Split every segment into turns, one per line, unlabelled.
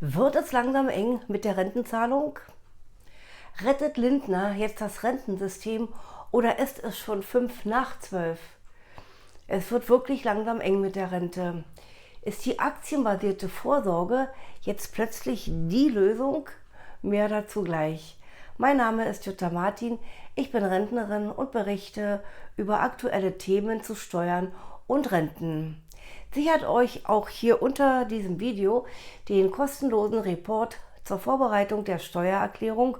Wird es langsam eng mit der Rentenzahlung? Rettet Lindner jetzt das Rentensystem oder ist es schon 5 nach 12? Es wird wirklich langsam eng mit der Rente. Ist die aktienbasierte Vorsorge jetzt plötzlich die Lösung? Mehr dazu gleich. Mein Name ist Jutta Martin, ich bin Rentnerin und berichte über aktuelle Themen zu Steuern und Renten. Sichert euch auch hier unter diesem Video den kostenlosen Report zur Vorbereitung der Steuererklärung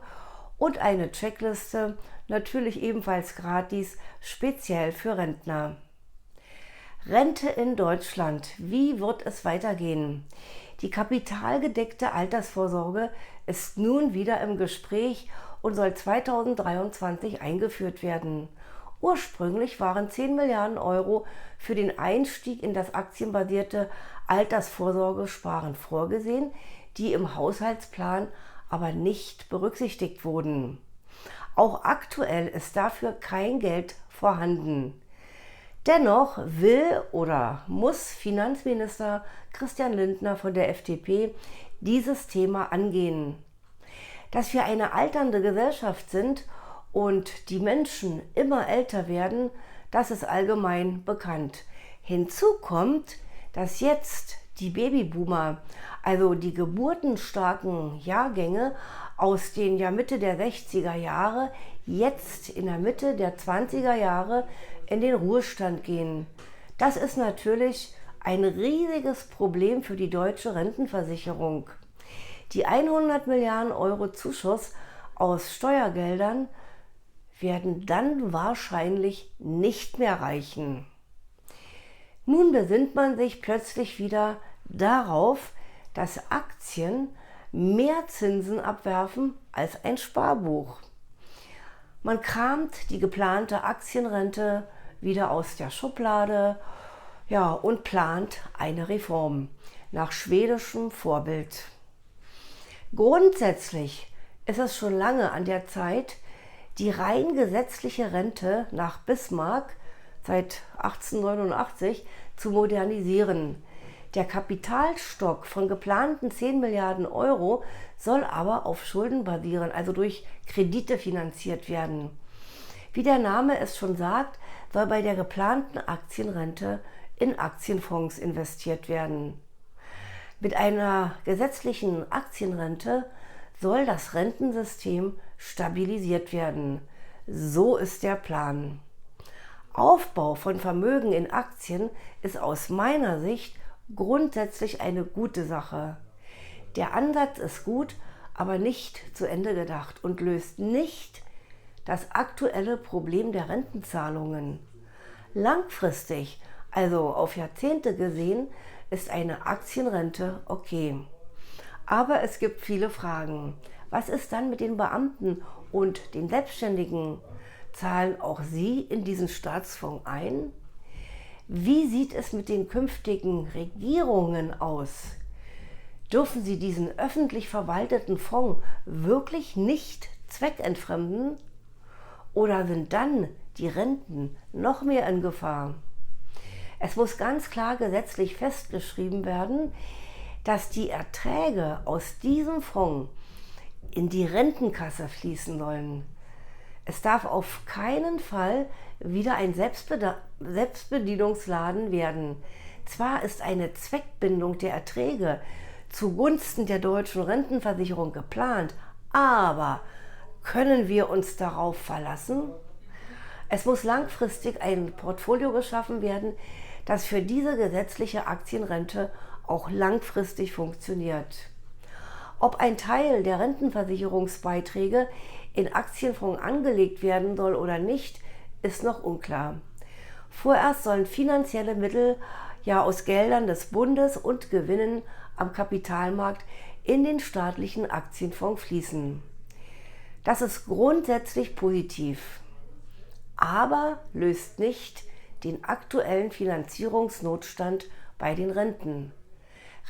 und eine Checkliste, natürlich ebenfalls gratis, speziell für Rentner. Rente in Deutschland. Wie wird es weitergehen? Die kapitalgedeckte Altersvorsorge ist nun wieder im Gespräch und soll 2023 eingeführt werden. Ursprünglich waren 10 Milliarden Euro für den Einstieg in das aktienbasierte Altersvorsorgesparen vorgesehen, die im Haushaltsplan aber nicht berücksichtigt wurden. Auch aktuell ist dafür kein Geld vorhanden. Dennoch will oder muss Finanzminister Christian Lindner von der FDP dieses Thema angehen. Dass wir eine alternde Gesellschaft sind und die Menschen immer älter werden, das ist allgemein bekannt. Hinzu kommt, dass jetzt die Babyboomer, also die geburtenstarken Jahrgänge aus den Mitte der 60er Jahre, jetzt in der Mitte der 20er Jahre in den Ruhestand gehen. Das ist natürlich ein riesiges Problem für die deutsche Rentenversicherung. Die 100 Milliarden Euro Zuschuss aus Steuergeldern werden dann wahrscheinlich nicht mehr reichen. Nun besinnt man sich plötzlich wieder darauf, dass Aktien mehr Zinsen abwerfen als ein Sparbuch. Man kramt die geplante Aktienrente wieder aus der Schublade, und plant eine Reform nach schwedischem Vorbild. Grundsätzlich ist es schon lange an der Zeit, die rein gesetzliche Rente nach Bismarck seit 1889 zu modernisieren. Der Kapitalstock von geplanten 10 Milliarden Euro soll aber auf Schulden basieren, also durch Kredite finanziert werden. Wie der Name es schon sagt, soll bei der geplanten Aktienrente in Aktienfonds investiert werden. Mit einer gesetzlichen Aktienrente soll das Rentensystem stabilisiert werden. So ist der Plan. Aufbau von Vermögen in Aktien ist aus meiner Sicht grundsätzlich eine gute Sache. Der Ansatz ist gut, aber nicht zu Ende gedacht und löst nicht das aktuelle Problem der Rentenzahlungen. Langfristig, also auf Jahrzehnte gesehen, ist eine Aktienrente okay. Aber es gibt viele Fragen. Was ist dann mit den Beamten und den Selbstständigen? Zahlen auch sie in diesen Staatsfonds ein? Wie sieht es mit den künftigen Regierungen aus? Dürfen sie diesen öffentlich verwalteten Fonds wirklich nicht zweckentfremden? Oder sind dann die Renten noch mehr in Gefahr? Es muss ganz klar gesetzlich festgeschrieben werden, dass die Erträge aus diesem Fonds in die Rentenkasse fließen sollen. Es darf auf keinen Fall wieder ein Selbstbedienungsladen werden. Zwar ist eine Zweckbindung der Erträge zugunsten der deutschen Rentenversicherung geplant, aber können wir uns darauf verlassen? Es muss langfristig ein Portfolio geschaffen werden, das für diese gesetzliche Aktienrente auch langfristig funktioniert. Ob ein Teil der Rentenversicherungsbeiträge in Aktienfonds angelegt werden soll oder nicht, ist noch unklar. Vorerst sollen finanzielle Mittel aus Geldern des Bundes und Gewinnen am Kapitalmarkt in den staatlichen Aktienfonds fließen. Das ist grundsätzlich positiv, aber löst nicht den aktuellen Finanzierungsnotstand bei den Renten.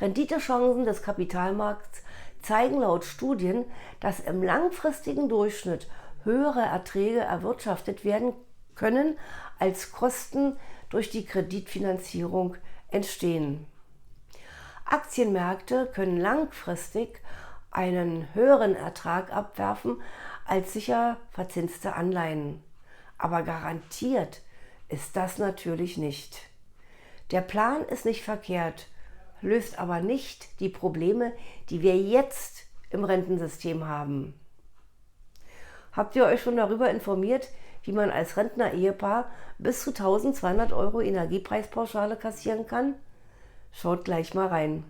Renditechancen des Kapitalmarkts zeigen laut Studien, dass im langfristigen Durchschnitt höhere Erträge erwirtschaftet werden können, als Kosten durch die Kreditfinanzierung entstehen. Aktienmärkte können langfristig einen höheren Ertrag abwerfen als sicher verzinste Anleihen. Aber garantiert ist das natürlich nicht. Der Plan ist nicht verkehrt, löst aber nicht die Probleme, die wir jetzt im Rentensystem haben. Habt ihr euch schon darüber informiert, wie man als Rentner-Ehepaar bis zu 1.200 € Energiepreispauschale kassieren kann? Schaut gleich mal rein.